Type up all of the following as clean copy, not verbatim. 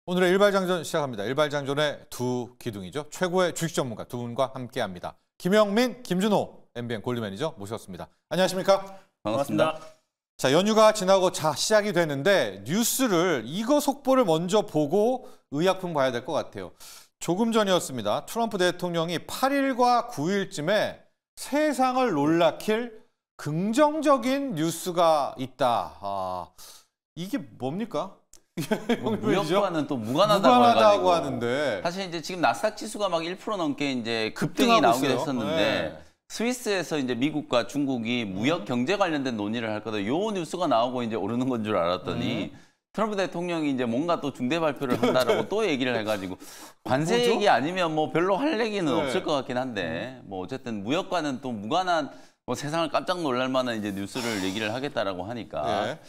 오늘의 일발장전 시작합니다. 일발장전의 두 기둥이죠. 최고의 주식 전문가 두 분과 함께합니다. 김영민, 김준호 MBN 골드매니저 모셨습니다. 안녕하십니까? 반갑습니다. 자, 연휴가 지나고 시작이 되는데 뉴스를 이거 속보를 먼저 보고 의약품 봐야 될 것 같아요. 조금 전이었습니다. 트럼프 대통령이 8일과 9일쯤에 세상을 놀라킬 긍정적인 뉴스가 있다. 이게 뭡니까? 무역과는 또 무관하다고 해가지고 하는데 사실 이제 지금 나스닥 지수가 막 1% 넘게 이제 급등이 나오기도 했었는데 네. 스위스에서 이제 미국과 중국이 무역 경제 관련된 논의를 할 거다. 요 뉴스가 나오고 이제 오르는 건 줄 알았더니 트럼프 대통령이 이제 뭔가 또 중대 발표를 한다라고 또 얘기를 해가지고 관세 뭐죠? 얘기 아니면 뭐 별로 할 얘기는 네. 없을 것 같긴 한데 뭐 어쨌든 무역과는 또 무관한 뭐 세상을 깜짝 놀랄 만한 이제 뉴스를 얘기를 하겠다라고 하니까. 네.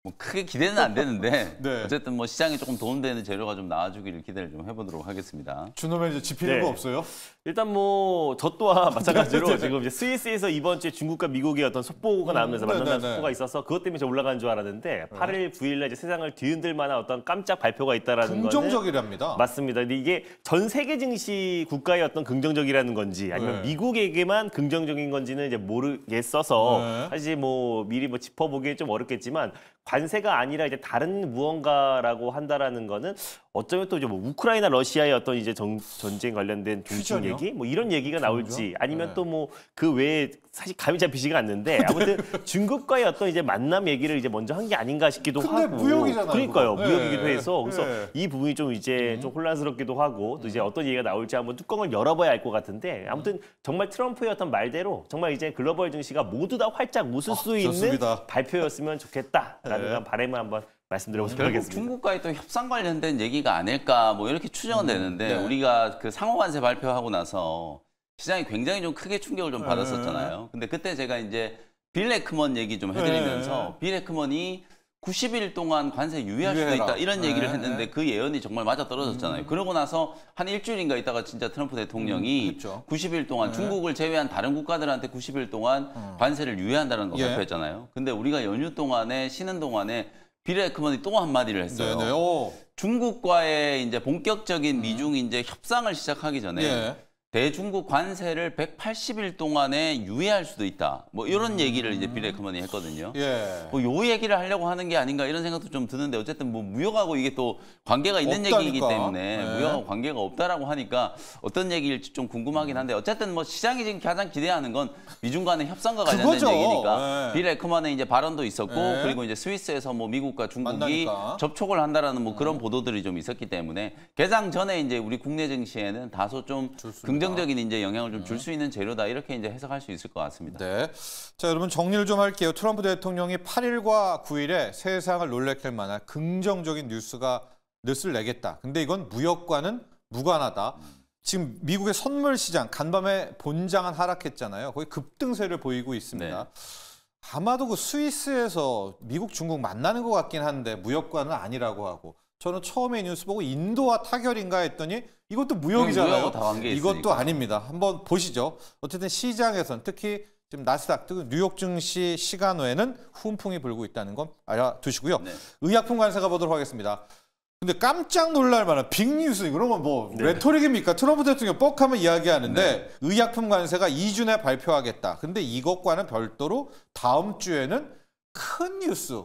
뭐 크게 기대는 안 되는데 네. 어쨌든 뭐 시장에 조금 도움되는 재료가 좀 나와주기를 기대를 좀 해보도록 하겠습니다. 준호 매니저 짚히는 거 없어요? 일단 뭐 저 또한 마찬가지로 지금 이제 스위스에서 이번 주에 중국과 미국의 어떤 속보가 나오면서 만난다는 속보가 있어서 그것 때문에 좀 올라간 줄 알았는데 8일, 9일날 이제 세상을 뒤흔들 만한 어떤 깜짝 발표가 있다라는 거는 긍정적이랍니다. 맞습니다. 근데 이게 전 세계 증시 국가의 어떤 긍정적이라는 건지 아니면 미국에게만 긍정적인 건지는 이제 모르겠어서 사실 뭐 미리 뭐 짚어보기 좀 어렵겠지만 관세가 아니라 이제 다른 무언가라고 한다라는 거는 어쩌면 또 이제 뭐 우크라이나 러시아의 어떤 이제 전쟁 관련된 중심 얘기 뭐 이런 얘기가 나올지 아니면 또 뭐 그 외에 사실 감이 잡히지가 않는데 아무튼 중국과의 어떤 이제 만남 얘기를 이제 먼저 한 게 아닌가 싶기도 근데 하고 무역이잖아요. 그러니까요. 그거. 무역이기도 해서 그래서 이 부분이 좀 이제 좀 혼란스럽기도 하고 또 이제 어떤 얘기가 나올지 한번 뚜껑을 열어봐야 알 것 같은데 아무튼 정말 트럼프의 어떤 말대로 정말 이제 글로벌 증시가 모두 다 활짝 웃을 수 있는 발표였으면 좋겠다라는 바람을 한번 말씀드려보도록 결국 하겠습니다. 중국과의 또 협상 관련된 얘기가 아닐까 뭐 이렇게 추정은 되는데 우리가 그 상호관세 발표하고 나서 시장이 굉장히 좀 크게 충격을 좀 받았었잖아요. 근데 그때 제가 이제 빌 에크먼 얘기 좀 해드리면서 빌 에크먼이 90일 동안 관세 유예할 수도 있다 이런 얘기를 했는데 그 예언이 정말 맞아떨어졌잖아요. 그러고 나서 한 일주일인가 있다가 진짜 트럼프 대통령이 90일 동안 중국을 제외한 다른 국가들한테 90일 동안 관세를 유예한다는 거 발표했잖아요. 근데 우리가 연휴 동안에 쉬는 동안에 빌 에크먼이 또 한마디를 했어요. 중국과의 이제 본격적인 미중 이제 협상을 시작하기 전에 대중국 관세를 180일 동안에 유예할 수도 있다. 뭐 이런 얘기를 이제 빌 에크먼이 했거든요. 뭐 요 얘기를 하려고 하는 게 아닌가 이런 생각도 좀 드는데 어쨌든 뭐 무역하고 이게 또 관계가 있는 없다니까. 얘기이기 때문에 무역하고 관계가 없다라고 하니까 어떤 얘기일지 좀 궁금하긴 한데 어쨌든 뭐 시장이 지금 가장 기대하는 건 미중 간의 협상과 관련된 그거죠. 얘기니까 빌 에크먼의 이제 발언도 있었고 그리고 이제 스위스에서 뭐 미국과 중국이 만나니까. 접촉을 한다라는 뭐 그런 보도들이 좀 있었기 때문에 개장 전에 이제 우리 국내 증시에는 다소 좀 긍정적인 이제 영향을 좀 줄 수 있는 재료다 이렇게 이제 해석할 수 있을 것 같습니다. 네. 자, 여러분 정리를 좀 할게요. 트럼프 대통령이 8일과 9일에 세상을 놀래킬 만한 긍정적인 뉴스를 내겠다. 근데 이건 무역과는 무관하다. 지금 미국의 선물 시장 간밤에 본장은 하락했잖아요. 거의 급등세를 보이고 있습니다. 아마도 그 스위스에서 미국, 중국 만나는 것 같긴 한데 무역과는 아니라고 하고 저는 처음에 뉴스 보고 인도와 타결인가 했더니 이것도 무역이잖아요. 다 관계 이것도 있으니까. 아닙니다. 한번 보시죠. 어쨌든 시장에서는 특히 지금 나스닥, 뉴욕 증시 시간외에는 훈풍이 불고 있다는 건 알아두시고요. 의약품 관세가 보도록 하겠습니다. 근데 깜짝 놀랄 만한 빅뉴스, 그러면 뭐 레토릭입니까? 트럼프 대통령 뻑하면 이야기하는데 의약품 관세가 2주 내 발표하겠다. 근데 이것과는 별도로 다음 주에는 큰 뉴스.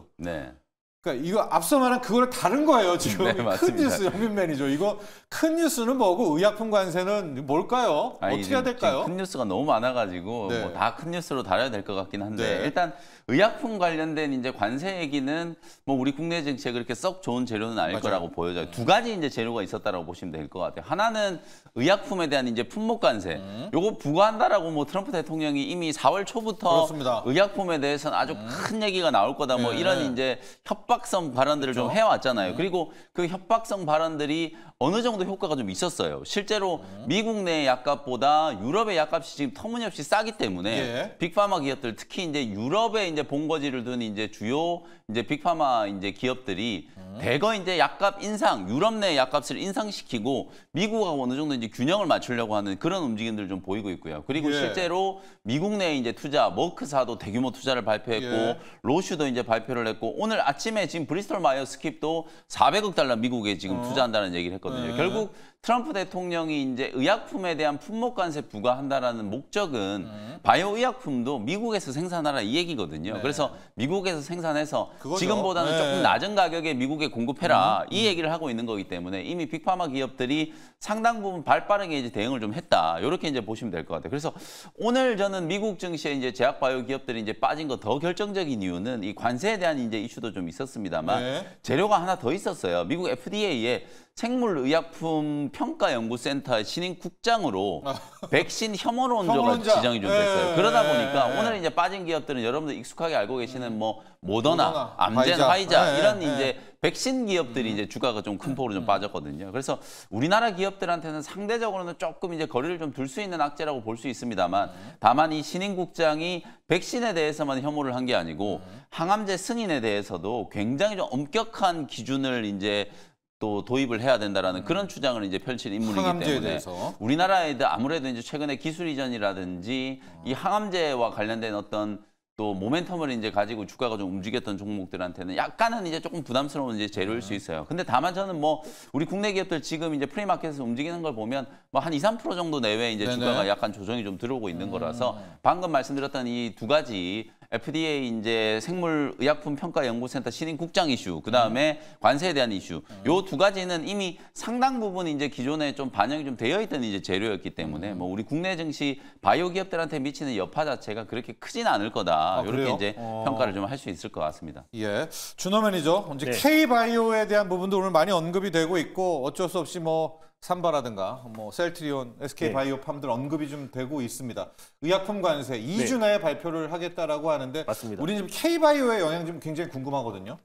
그러니까 이거 앞서 말한 그거를 다른 거예요. 지금 큰 뉴스, 영민 매니저. 이거 큰 뉴스는 뭐고 의약품 관세는 뭘까요? 어떻게 해야 될까요? 큰 뉴스가 너무 많아가지고 뭐 다 큰 뉴스로 다뤄야 될 것 같긴 한데 일단 의약품 관련된 이제 관세 얘기는 뭐 우리 국내 증시에 그렇게 썩 좋은 재료는 아닐 거라고 보여져요. 두 가지 이제 재료가 있었다라고 보시면 될 것 같아요. 하나는 의약품에 대한 이제 품목 관세. 요거 부과한다라고 뭐 트럼프 대통령이 이미 4월 초부터 의약품에 대해서는 아주 큰 얘기가 나올 거다. 뭐 이런 이제 협박성 발언들을 좀 해왔잖아요. 그리고 그 협박성 발언들이 어느 정도 효과가 좀 있었어요. 실제로 미국 내 약값보다 유럽의 약값이 지금 터무니없이 싸기 때문에 빅파마 기업들 특히 이제 유럽에 이제 본거지를 둔 이제 주요 이제 빅파마 이제 기업들이 대거 이제 약값 인상, 유럽 내 약값을 인상시키고 미국하고 어느 정도 이제 균형을 맞추려고 하는 그런 움직임들을 좀 보이고 있고요. 그리고 실제로 미국 내 이제 투자, 머크사도 대규모 투자를 발표했고 로슈도 이제 발표를 했고 오늘 아침에 최근에 지금 브리스톨 마이어 스킵도 400억 달러 미국에 지금 투자한다는 얘기를 했거든요. 결국 트럼프 대통령이 이제 의약품에 대한 품목 관세 부과한다라는 목적은 바이오 의약품도 미국에서 생산하라 이 얘기거든요. 그래서 미국에서 생산해서 그거죠. 지금보다는 조금 낮은 가격에 미국에 공급해라 이 얘기를 하고 있는 거기 때문에 이미 빅파마 기업들이 상당 부분 발빠르게 이제 대응을 좀 했다. 이렇게 이제 보시면 될 것 같아요. 그래서 오늘 저는 미국 증시에 이제 제약 바이오 기업들이 이제 빠진 거 더 결정적인 이유는 이 관세에 대한 이제 이슈도 좀 있었습니다만 재료가 하나 더 있었어요. 미국 FDA에 생물의약품 평가연구센터의 신임 국장으로 백신 혐오론자가 지정이 좀 됐어요. 그러다 보니까 오늘 이제 빠진 기업들은 여러분들 익숙하게 알고 계시는 뭐 모더나, 암젠, 화이자 이런 이제 백신 기업들이 이제 주가가 좀 큰 폭으로 좀 빠졌거든요. 그래서 우리나라 기업들한테는 상대적으로는 조금 이제 거리를 좀 둘 수 있는 악재라고 볼 수 있습니다만 다만 이 신임 국장이 백신에 대해서만 혐오를 한 게 아니고 항암제 승인에 대해서도 굉장히 좀 엄격한 기준을 이제 또 도입을 해야 된다라는 그런 주장을 이제 펼칠 인물이기 때문에 대해서. 우리나라에도 아무래도 이제 최근에 기술 이전이라든지 이 항암제와 관련된 어떤 또 모멘텀을 이제 가지고 주가가 좀 움직였던 종목들한테는 약간은 이제 조금 부담스러운 이제 재료일 수 있어요. 근데 다만 저는 뭐 우리 국내 기업들 지금 이제 프리마켓에서 움직이는 걸 보면 뭐 한 2, 3% 정도 내외 이제 주가가 약간 조정이 좀 들어오고 있는 거라서 방금 말씀드렸던 이 두 가지 FDA 이제 생물의약품 평가연구센터 신임 국장 이슈, 그 다음에 관세에 대한 이슈, 요 두 가지는 이미 상당 부분 이제 기존에 좀 반영이 좀 되어 있던 이제 재료였기 때문에 뭐 우리 국내 증시 바이오 기업들한테 미치는 여파 자체가 그렇게 크지는 않을 거다. 이렇게 그래요? 이제 평가를 좀 할 수 있을 것 같습니다. 예, 준호 매니저, 이제 K-바이오에 대한 부분도 오늘 많이 언급이 되고 있고 어쩔 수 없이 뭐 삼바라든가 뭐 셀트리온, SK바이오팜들 언급이 좀 되고 있습니다. 의약품 관세 2주 내에 발표를 하겠다라고 하는데 맞습니다. 우리는 지금 K-바이오의 영향 좀 굉장히 궁금하거든요.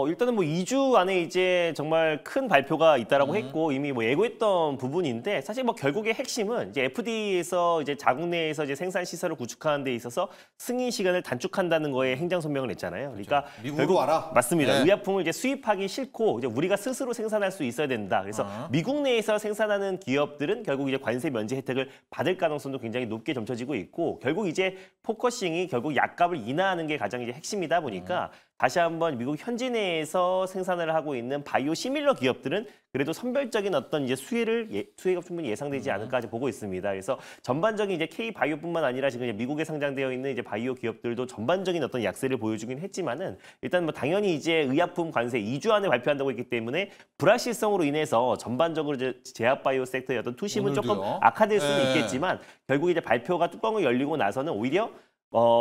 일단은 뭐 2주 안에 이제 정말 큰 발표가 있다라고 했고 이미 뭐 예고했던 부분인데 사실 뭐 결국의 핵심은 이제 FDA에서 이제 자국 내에서 이제 생산 시설을 구축하는 데 있어서 승인 시간을 단축한다는 거에 행정 소명을 냈잖아요. 그러니까 미국으로 와라. 맞습니다. 네. 의약품을 이제 수입하기 싫고 이제 우리가 스스로 생산할 수 있어야 된다. 그래서 미국 내에서 생산하는 기업들은 결국 이제 관세 면제 혜택을 받을 가능성도 굉장히 높게 점쳐지고 있고 결국 이제 포커싱이 결국 약값을 인하하는 게 가장 이제 핵심이다 보니까 다시 한번 미국 현지 내에서 생산을 하고 있는 바이오 시밀러 기업들은 그래도 선별적인 어떤 이제 수혜가 충분히 예상되지 않을까 보고 있습니다. 그래서 전반적인 이제 K 바이오뿐만 아니라 지금 이제 미국에 상장되어 있는 이제 바이오 기업들도 전반적인 어떤 약세를 보여주긴 했지만은 일단 뭐 당연히 이제 의약품 관세 2주 안에 발표한다고 했기 때문에 불확실성으로 인해서 전반적으로 이제 제약 바이오 섹터의 어떤 투심은 오늘도요? 조금 악화될 수는 있겠지만 결국 이제 발표가 뚜껑을 열리고 나서는 오히려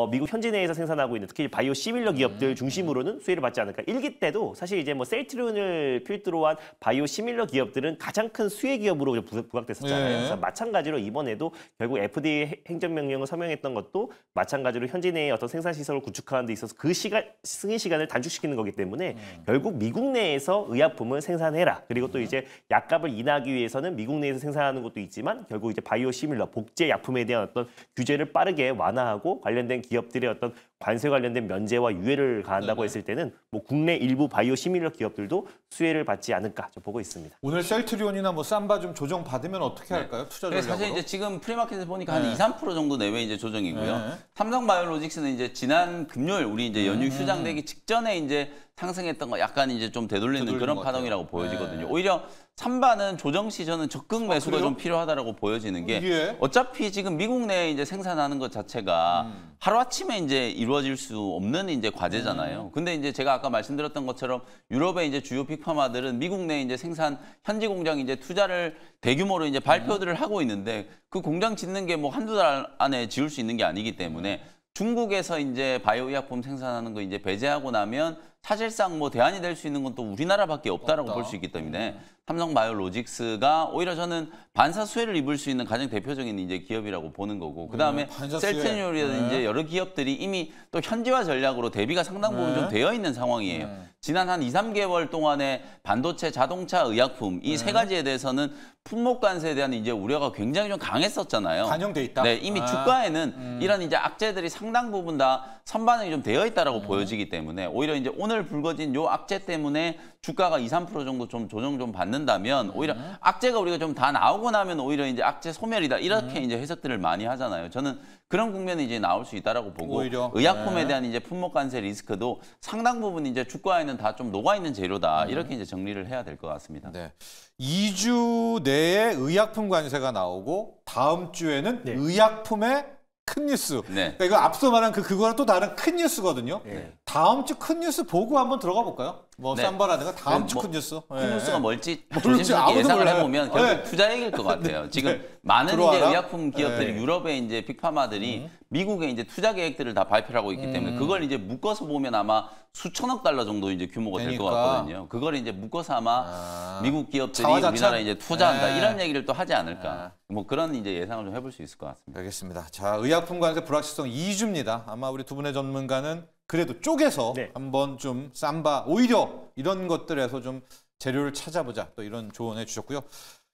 미국 현지 내에서 생산하고 있는 특히 바이오 시밀러 기업들 중심으로는 수혜를 받지 않을까. 1기 때도 사실 이제 뭐 셀트리온을 필두로 한 바이오 시밀러 기업들은 가장 큰 수혜 기업으로 부각됐었잖아요. 그래서 마찬가지로 이번에도 결국 FDA 행정명령을 서명했던 것도 마찬가지로 현지 내에 어떤 생산 시설을 구축하는 데 있어서 그 승인 시간을 단축시키는 거기 때문에 결국 미국 내에서 의약품을 생산해라. 그리고 또 이제 약값을 인하하기 위해서는 미국 내에서 생산하는 것도 있지만 결국 이제 바이오 시밀러 복제 약품에 대한 어떤 규제를 빠르게 완화하고 관련된 기업들의 어떤 관세 관련된 면제와 유예를 가한다고 했을 때는 뭐 국내 일부 바이오 시밀러 기업들도 수혜를 받지 않을까 좀 보고 있습니다. 오늘 셀트리온이나 뭐 삼바 좀 조정 받으면 어떻게 할까요? 투자 전략으로? 사실 이제 지금 프리마켓에서 보니까 한 2, 3% 정도 내외 이제 조정이고요. 삼성바이오로직스는 이제 지난 금요일 우리 이제 연휴 휴장되기 직전에 이제 상승했던 거 약간 이제 좀 되돌리는 그런 파동이라고 보여지거든요. 오히려 삼바는 조정 시 저는 적극 매수가 좀 필요하다라고 보여지는 게 어차피 지금 미국 내에 이제 생산하는 것 자체가 하루아침에 이제 이루어질 수 없는 이제 과제잖아요. 근데 이제 제가 아까 말씀드렸던 것처럼 유럽의 이제 주요 빅파마들은 미국 내에 이제 생산 현지 공장 이제 투자를 대규모로 이제 발표들을 하고 있는데 그 공장 짓는 게 뭐 한두 달 안에 지을 수 있는 게 아니기 때문에 중국에서 이제 바이오 의약품 생산하는 거 이제 배제하고 나면 사실상 뭐 대안이 될 수 있는 건 또 우리나라밖에 없다라고 볼 수 있기 때문에 삼성바이오로직스가 오히려 저는 반사 수혜를 입을 수 있는 가장 대표적인 이제 기업이라고 보는 거고 그다음에 셀트리온이라든지 여러 기업들이 이미 또 현지화 전략으로 대비가 상당 부분 좀 되어 있는 상황이에요. 지난 한 2, 3개월 동안에 반도체, 자동차, 의약품 이 세 가지에 대해서는 품목 관세에 대한 이제 우려가 굉장히 좀 강했었잖아요. 반영돼 있다. 네, 이미 주가에는 이런 이제 악재들이 상당 부분 다 선반영이 좀 되어 있다라고 보여지기 때문에 오히려 이제 오늘 오늘 불거진 요 악재 때문에 주가가 2, 3% 정도 좀 조정 좀 받는다면 오히려 악재가 우리가 좀 다 나오고 나면 오히려 이제 악재 소멸이다 이렇게 이제 해석들을 많이 하잖아요. 저는 그런 국면이 이제 나올 수 있다라고 보고 오히려. 의약품에 대한 이제 품목 관세 리스크도 상당 부분 이제 주가에는 다 좀 녹아 있는 재료다 이렇게 이제 정리를 해야 될 것 같습니다. 네. 2주 내에 의약품 관세가 나오고 다음 주에는 네. 의약품의 큰 뉴스. 네. 그러니까 이거 앞서 말한 그거랑 또 다른 큰 뉴스거든요. 네. 다음 주 큰 뉴스 보고 한번 들어가 볼까요? 뭐 네. 삼바라든가 다음 네, 주 큰 뉴스. 큰 뉴스가 뭘지 모르지, 조심스럽게 아무도 예상을 몰라요. 해보면 결국 네. 투자 얘기일 것 같아요. 지금 네. 많은 들어와라? 이제 의약품 기업들이 네. 유럽의 이제 빅파마들이 미국의 이제 투자 계획들을 다 발표를 하고 있기 때문에 그걸 이제 묶어서 보면 아마 수천억 달러 정도 이제 규모가 될 것 그러니까. 같거든요. 그걸 이제 묶어서 아마 미국 기업들이 자화자찬? 우리나라에 이제 투자한다 네. 이런 얘기를 또 하지 않을까. 뭐 그런 이제 예상을 좀 해볼 수 있을 것 같습니다. 알겠습니다. 자, 의약품 관세 불확실성 2주입니다. 아마 우리 두 분의 전문가는 그래도 쪼개서 네. 한번 좀 삼바 오히려 이런 것들에서 좀 재료를 찾아보자. 또 이런 조언해 주셨고요.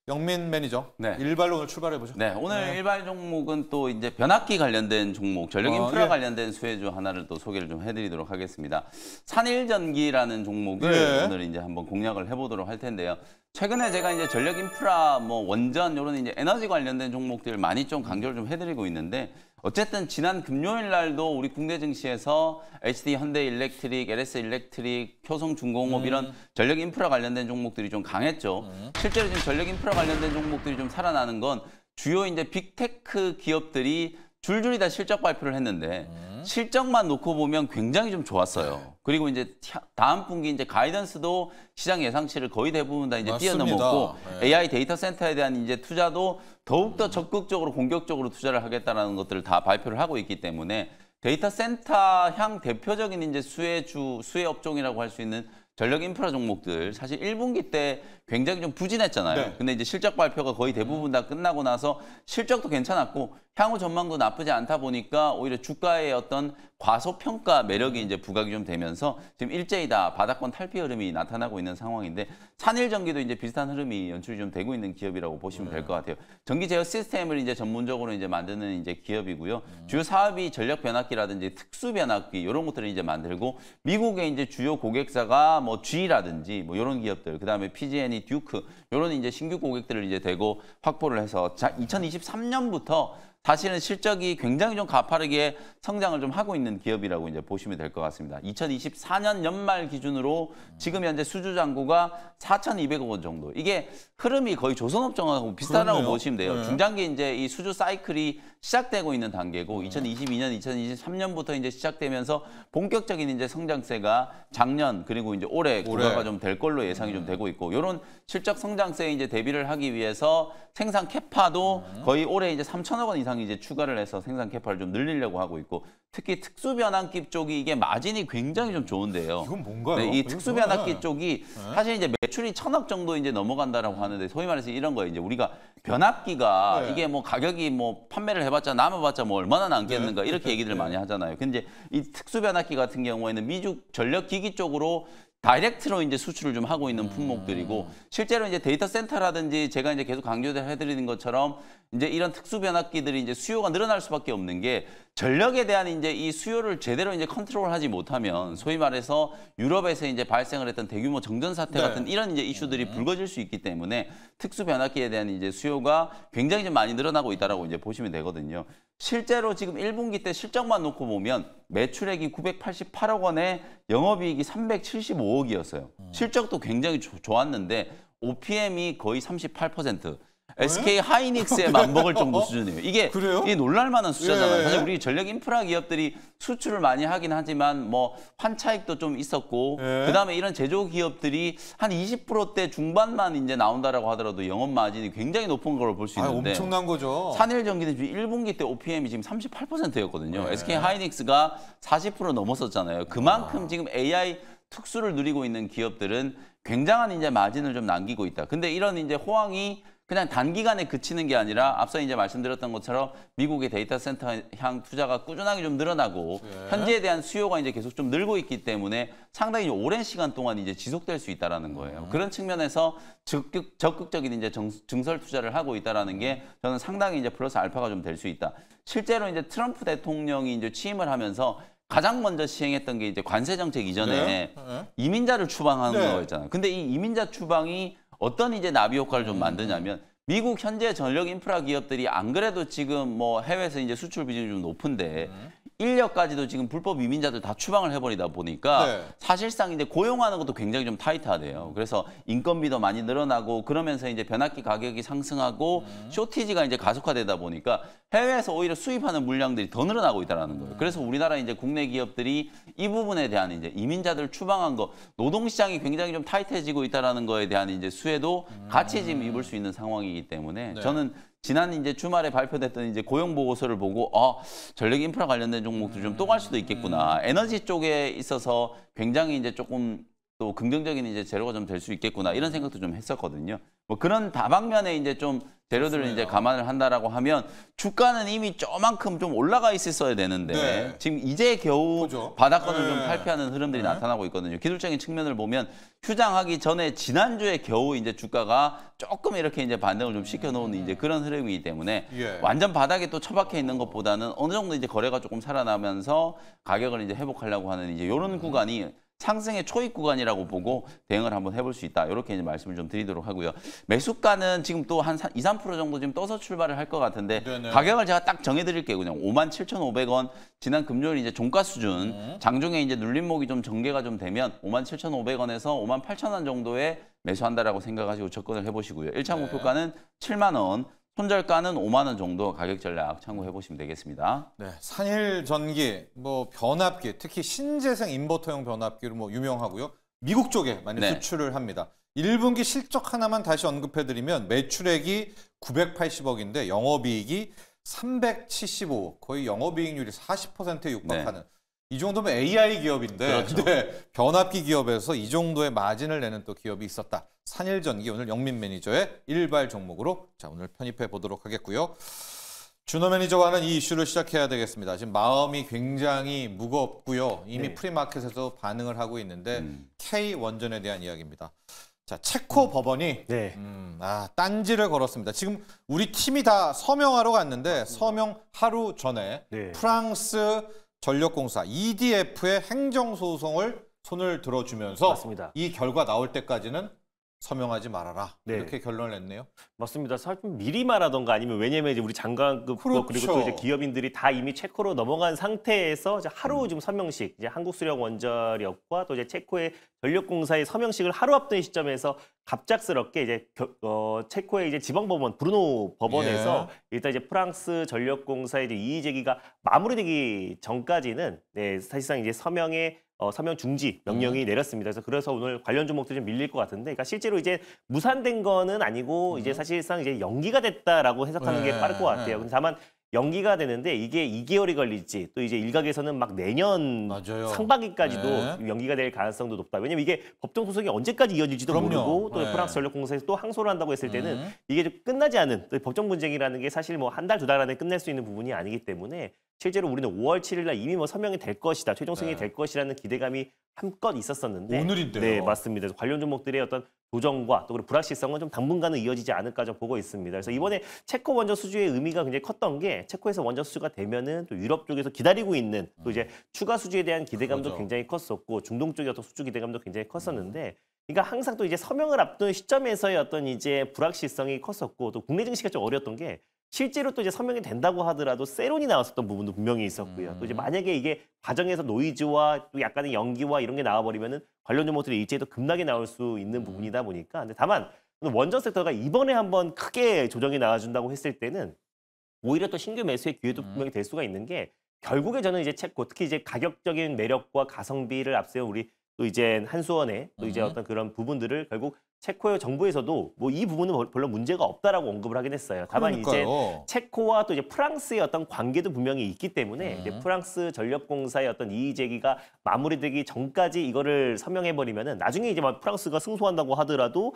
영민 매니저, 네. 일발로 오늘 출발해 보죠. 네, 오늘 일발 종목은 또 이제 변압기 관련된 종목, 전력 인프라 예. 관련된 수혜주 하나를 또 소개를 좀 해드리도록 하겠습니다. 산일전기라는 종목을 예. 오늘 이제 한번 공략을 해보도록 할 텐데요. 최근에 제가 이제 전력 인프라, 뭐 원전 이런 이제 에너지 관련된 종목들 많이 좀 강조를 좀 해드리고 있는데. 어쨌든 지난 금요일 날도 우리 국내 증시에서 HD 현대일렉트릭, LS일렉트릭, 효성중공업 이런 전력 인프라 관련된 종목들이 좀 강했죠. 실제로 지금 전력 인프라 관련된 종목들이 좀 살아나는 건 주요 이제 빅테크 기업들이 줄줄이 다 실적 발표를 했는데 실적만 놓고 보면 굉장히 좀 좋았어요. 그리고 이제 다음 분기 이제 가이던스도 시장 예상치를 거의 대부분 다 이제 맞습니다. 뛰어넘었고 네. AI 데이터 센터에 대한 이제 투자도 더욱더 적극적으로 공격적으로 투자를 하겠다라는 것들을 다 발표를 하고 있기 때문에 데이터 센터 향 대표적인 이제 수혜 업종이라고 할 수 있는 전력 인프라 종목들 사실 1분기 때 굉장히 좀 부진했잖아요. 네. 근데 이제 실적 발표가 거의 대부분 다 끝나고 나서 실적도 괜찮았고 향후 전망도 나쁘지 않다 보니까 오히려 주가의 어떤 과소평가 매력이 이제 부각이 좀 되면서 지금 일제히 다 바닥권 탈피 흐름이 나타나고 있는 상황인데 산일전기도 이제 비슷한 흐름이 연출이 좀 되고 있는 기업이라고 보시면 될 것 같아요. 전기 제어 시스템을 이제 전문적으로 이제 만드는 이제 기업이고요. 주요 사업이 전력 변압기라든지 특수 변압기 이런 것들을 이제 만들고 미국의 이제 주요 고객사가 뭐 G라든지 뭐 이런 기업들, 그다음에 PG&E, 듀크 이런 이제 신규 고객들을 이제 대고 확보를 해서 2023년부터 사실은 실적이 굉장히 좀 가파르게 성장을 좀 하고 있는 기업이라고 이제 보시면 될 것 같습니다. 2024년 연말 기준으로 지금 현재 수주 잔고가 4,200억 원 정도. 이게 흐름이 거의 조선업종하고 비슷하다고 그렇네요. 보시면 돼요. 네. 중장기 이제 이 수주 사이클이 시작되고 있는 단계고 2022년, 2023년부터 이제 시작되면서 본격적인 이제 성장세가 작년 그리고 이제 올해 구가가 좀 될 걸로 예상이 좀 되고 있고 이런 실적 성장세에 이제 대비를 하기 위해서 생산 캐파도 거의 올해 이제 3천억 원 이상 이제 추가를 해서 생산 캐파를 좀 늘리려고 하고 있고 특히 특수 변압기 쪽이 이게 마진이 굉장히 좀 좋은데요. 이건 뭔가요? 네, 이 이건 특수 뭐야? 변압기 쪽이 사실 이제 매출이 1,000억 정도 이제 넘어간다라고 하는데 소위 말해서 이런 거예요. 이제 우리가 변압기가 네. 이게 뭐 가격이 뭐 판매를 해봤자 남아봤자 뭐 얼마나 남겠는가 이렇게 얘기들 많이 하잖아요. 근데 이 특수 변압기 같은 경우에는 미국 전력기기 쪽으로 다이렉트로 이제 수출을 좀 하고 있는 품목들이고 실제로 이제 데이터 센터라든지 제가 이제 계속 강조해드리는 것처럼 이제 이런 특수 변압기들이 이제 수요가 늘어날 수밖에 없는 게 전력에 대한 이제 이 수요를 제대로 이제 컨트롤하지 못하면 소위 말해서 유럽에서 이제 발생을 했던 대규모 정전 사태 네. 같은 이런 이제 이슈들이 불거질 수 있기 때문에 특수 변압기에 대한 이제 수요가 굉장히 좀 많이 늘어나고 있다라고 이제 보시면 되거든요. 실제로 지금 1분기 때 실적만 놓고 보면 매출액이 988억 원에 영업이익이 375억이었어요. 실적도 굉장히 좋았는데 OPM이 거의 38%. SK 하이닉스에 맞먹을 정도 수준이에요. 이게 그래요? 이 놀랄만한 숫자잖아요. 예. 사실 우리 전력 인프라 기업들이 수출을 많이 하긴 하지만 뭐 환차익도 좀 있었고 예. 그다음에 이런 제조 기업들이 한 20%대 중반만 이제 나온다라고 하더라도 영업 마진이 굉장히 높은 걸 볼 수 있는데 엄청난 거죠. 산일전기는 1분기 때 OPM이 지금 38%였거든요. SK 하이닉스가 40% 넘었었잖아요. 그만큼 지금 AI 특수를 누리고 있는 기업들은 굉장한 이제 마진을 좀 남기고 있다. 근데 이런 이제 호황이 그냥 단기간에 그치는 게 아니라 앞서 이제 말씀드렸던 것처럼 미국의 데이터 센터 향 투자가 꾸준하게 좀 늘어나고 현지에 대한 수요가 이제 계속 좀 늘고 있기 때문에 상당히 오랜 시간 동안 이제 지속될 수 있다라는 거예요. 그런 측면에서 적극적인 이제 증설 투자를 하고 있다라는 게 저는 상당히 이제 플러스 알파가 좀 될 수 있다. 실제로 이제 트럼프 대통령이 이제 취임을 하면서 가장 먼저 시행했던 게 이제 관세 정책 이전에 이민자를 추방하는 거였잖아요. 근데 이 이민자 추방이 어떤 이제 나비 효과를 좀 만드냐면 미국 현재 전력 인프라 기업들이 안 그래도 지금 뭐 해외에서 이제 수출 비중이 좀 높은데 인력까지도 지금 불법 이민자들 다 추방을 해버리다 보니까 사실상 이제 고용하는 것도 굉장히 좀 타이트하대요. 그래서 인건비도 많이 늘어나고 그러면서 이제 변압기 가격이 상승하고 쇼티지가 이제 가속화되다 보니까 해외에서 오히려 수입하는 물량들이 더 늘어나고 있다는 거예요. 그래서 우리나라 이제 국내 기업들이 이 부분에 대한 이제 이민자들 추방한 거, 노동시장이 굉장히 좀 타이트해지고 있다는 거에 대한 이제 수혜도 같이 지금 입을 수 있는 상황이기 때문에 저는 지난 이제 주말에 발표됐던 이제 고용 보고서를 보고 전력 인프라 관련된 종목들 좀 또 갈 수도 있겠구나. 에너지 쪽에 있어서 굉장히 이제 조금 또 긍정적인 이제 재료가 좀 될 수 있겠구나 이런 생각도 좀 했었거든요. 뭐 그런 다방면에 이제 좀 재료들을 이제 감안을 한다라고 하면 주가는 이미 저만큼 좀 올라가 있었어야 되는데 지금 이제 겨우 바닥권을 좀 탈피하는 흐름들이 나타나고 있거든요. 기술적인 측면을 보면 휴장하기 전에 지난주에 겨우 이제 주가가 조금 이렇게 이제 반등을 좀 시켜놓은 이제 그런 흐름이기 때문에 완전 바닥에 또 처박혀 있는 것보다는 어느 정도 이제 거래가 조금 살아나면서 가격을 이제 회복하려고 하는 이제 이런 구간이 상승의 초입 구간이라고 보고 대응을 한번 해볼 수 있다. 이렇게 이제 말씀을 좀 드리도록 하고요. 매수가는 지금 또 한 2, 3% 정도 지금 떠서 출발을 할 것 같은데 가격을 제가 딱 정해드릴게요. 그냥 57,500원 지난 금요일 이제 종가 수준 장중에 이제 눌림목이 좀 전개가 좀 되면 57,500원에서 58,000원 정도에 매수한다라고 생각하시고 접근을 해보시고요. 1차 목표가는 7만 원. 손절가는 5만 원 정도 가격 전략 참고해 보시면 되겠습니다. 네, 산일 전기, 뭐 변압기, 특히 신재생 인버터용 변압기로 뭐 유명하고요. 미국 쪽에 많이 수출을 합니다. 1분기 실적 하나만 다시 언급해드리면 매출액이 980억인데 영업이익이 375억, 거의 영업이익률이 40%에 육박하는 이 정도면 AI 기업인데 변압기 기업에서 이 정도의 마진을 내는 또 기업이 있었다. 산일전기 오늘 영민 매니저의 일발 종목으로 자 오늘 편입해 보도록 하겠고요. 준호 매니저와는 이 이슈를 시작해야 되겠습니다. 지금 마음이 굉장히 무겁고요. 이미 프리마켓에서 반응을 하고 있는데 K원전에 대한 이야기입니다. 자, 체코 법원이 딴지를 걸었습니다. 지금 우리 팀이 다 서명하러 갔는데 서명 하루 전에 프랑스 전력공사 EDF의 행정소송을 손을 들어주면서 이 결과 나올 때까지는 서명하지 말아라. 이렇게 결론을 냈네요. 맞습니다. 사실 미리 말하던가 아니면 왜냐면 이제 우리 장관급 그리고 또 이제 기업인들이 다 이미 체코로 넘어간 상태에서 이제 하루 지금 서명식, 이제 한국수력원자력과 또 이제 체코의 전력공사의 서명식을 하루 앞둔 시점에서 갑작스럽게 이제 체코의 이제 지방법원 브루노 법원에서 일단 이제 프랑스 전력공사의 이제 이의 제기가 마무리되기 전까지는 사실상 이제 서명 중지 명령이 내렸습니다. 그래서 오늘 관련 종목들이 좀 밀릴 것 같은데, 그러니까 실제로 이제 무산된 거는 아니고 이제 사실상 이제 연기가 됐다라고 해석하는 게 빠를 것 같아요. 근데 다만 연기가 되는데 이게 2개월이 걸릴지 또 이제 일각에서는 막 내년 상반기까지도 연기가 될 가능성도 높다. 왜냐면 이게 법정 소송이 언제까지 이어질지도 모르고 또 프랑스 전력공사에서 또 항소를 한다고 했을 때는 이게 좀 끝나지 않은 또 법정 분쟁이라는 게 사실 뭐 한 달, 두 달 안에 끝낼 수 있는 부분이 아니기 때문에 실제로 우리는 5월 7일 날 이미 뭐 서명이 될 것이다, 최종 승인이 될 것이라는 기대감이 한껏 있었었는데 오늘인데요. 네, 맞습니다. 관련 종목들의 어떤 도전과 또 그리고 불확실성은 좀 당분간은 이어지지 않을까 좀 보고 있습니다. 그래서 이번에 체코 원전 수주의 의미가 굉장히 컸던 게 체코에서 원전 수주가 되면은 또 유럽 쪽에서 기다리고 있는 또 이제 추가 수주에 대한 기대감도 굉장히 컸었고 중동 쪽의 어떤 수주 기대감도 굉장히 컸었는데 그러니까 항상 또 이제 서명을 앞둔 시점에서의 어떤 이제 불확실성이 컸었고 또 국내 증시가 좀 어려웠던 게 실제로 또 이제 서명이 된다고 하더라도 세론이 나왔었던 부분도 분명히 있었고요. 또 이제 만약에 이게 과정에서 노이즈와 또 약간의 연기와 이런 게 나와버리면은 관련 종목들의 일제에도 급락이 나올 수 있는 부분이다 보니까. 근데 다만 원전 섹터가 이번에 한번 크게 조정이 나와준다고 했을 때는 오히려 또 신규 매수의 기회도 분명히 될 수가 있는 게 결국에 저는 이제 체코 특히 이제 가격적인 매력과 가성비를 앞세운 우리 또 이제 한수원의 또 이제 어떤 그런 부분들을 결국 체코의 정부에서도 뭐 이 부분은 별로 문제가 없다라고 언급을 하긴 했어요. 다만 이제 체코와 또 이제 프랑스의 어떤 관계도 분명히 있기 때문에 이제 프랑스 전력공사의 어떤 이의 제기가 마무리되기 전까지 이거를 서명해버리면은 나중에 이제 막 프랑스가 승소한다고 하더라도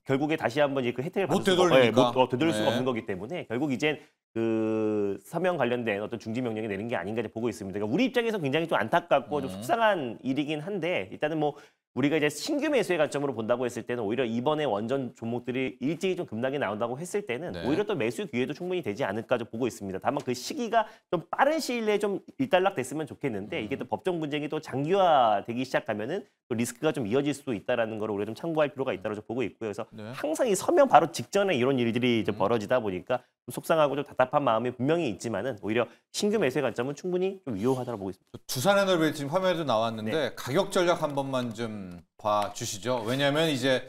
결국에 다시 한번 이제 그 혜택을 못 받을 되돌리니까. 되돌릴 수가 없는 거기 때문에 결국 이제 그 서명 관련된 어떤 중지 명령이 내는 게 아닌가 보고 있습니다. 그러니까 우리 입장에서 굉장히 좀 안타깝고 좀 속상한 일이긴 한데 일단은 뭐 우리가 이제 신규 매수의 관점으로 본다고 했을 때는 오히려 이번에 원전 종목들이 일찍이 좀 급락이 나온다고 했을 때는 네. 오히려 또 매수 기회도 충분히 되지 않을까 좀 보고 있습니다. 다만 그 시기가 좀 빠른 시일 내에 좀 일단락됐으면 좋겠는데 이게 또 법정 분쟁이 또 장기화되기 시작하면은 또 리스크가 좀 이어질 수도 있다라는 걸 우리가 좀 참고할 필요가 있다고 좀 보고 있고요. 그래서 네. 항상 이 서명 바로 직전에 이런 일들이 좀 벌어지다 보니까 좀 속상하고 좀 답답한 마음이 분명히 있지만은 오히려 신규 매수의 관점은 충분히 좀 유효하다고 보고 있습니다. 두산에너비 지금 화면에도 나왔는데 네. 가격 전략 한 번만 좀 봐주시죠. 왜냐하면 이게